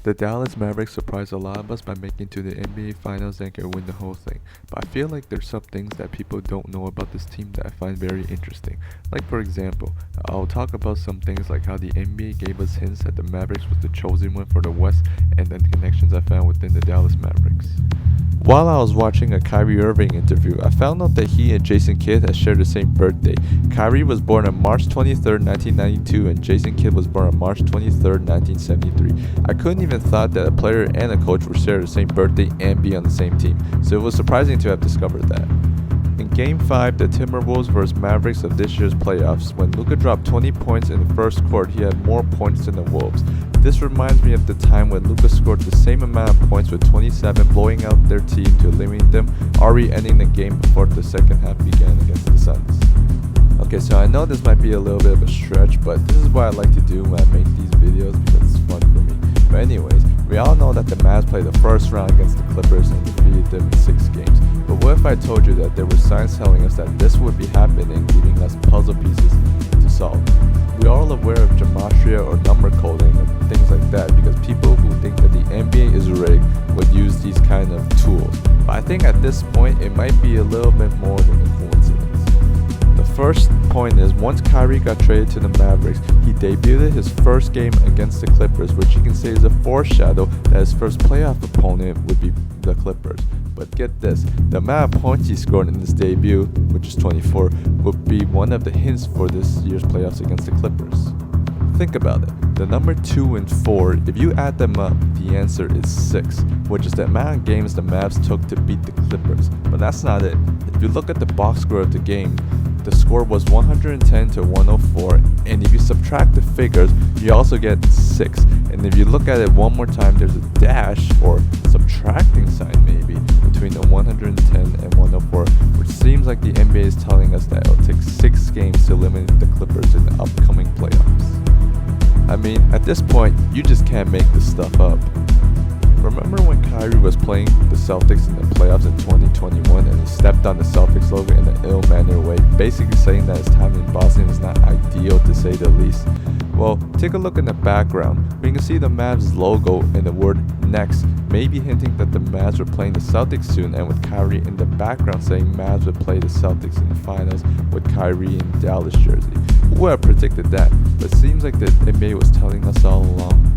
The Dallas Mavericks surprised a lot of us by making it to the NBA Finals and could win the whole thing. But I feel like there's some things that people don't know about this team that I find very interesting. Like for example, I'll talk about some things like how the NBA gave us hints that the Mavericks was the chosen one for the West and then connections I found within the Dallas Mavericks. While I was watching a Kyrie Irving interview, I found out that he and Jason Kidd had shared the same birthday. Kyrie was born on March 23rd, 1992, and Jason Kidd was born on March 23rd, 1973. I couldn't even thought that a player and a coach would share the same birthday and be on the same team, so it was surprising to have discovered that. In Game 5, the Timberwolves vs Mavericks of this year's playoffs, when Luka dropped 20 points in the first quarter, he had more points than the Wolves. This reminds me of the time when Luka scored the same amount of points with 27, blowing out their team to eliminate them, already ending the game before the second half began against the Suns. Okay, so I know this might be a little bit of a stretch, but this is what I like to do when I make these videos because it's fun for me. But anyways, we all know that the Mavs played the first round against the Clippers and defeated them in 6 games. But what if I told you that there were signs telling us that this would be happening, giving us puzzle pieces to solve? We're all aware of gematria or number coding and things like that because people who think that the NBA is rigged would use these kind of tools. But I think at this point it might be a little bit more than a coincidence. The first point is once Kyrie got traded to the Mavericks, he debuted his first game against the Clippers, which you can say is a foreshadow that his first playoff opponent would be the Clippers. But get this, the amount of points he scored in his debut, which is 24, would be one of the hints for this year's playoffs against the Clippers. Think about it, the number 2 and 4, if you add them up, the answer is 6, which is the amount of games the Mavs took to beat the Clippers. But that's not it. If you look at the box score of the game, the score was 110 to 104, and if you subtract the figures, you also get 6. And if you look at it one more time, there's a dash or subtracting sign maybe between the 110 and 104, which seems like the NBA is telling us that it'll take 6 games to eliminate the Clippers in the upcoming playoffs. I mean, at this point, you just can't make this stuff up. Remember when Kyrie was playing the Celtics in the playoffs in 2021 and he stepped on the Celtics logo in an ill-mannered way, basically saying that his time in Boston was not ideal to say the least? Well, take a look in the background. We can see the Mavs logo and the word next, maybe hinting that the Mavs were playing the Celtics soon, and with Kyrie in the background saying Mavs would play the Celtics in the finals with Kyrie in Dallas jersey. Who would have predicted that? But it seems like the NBA was telling us all along.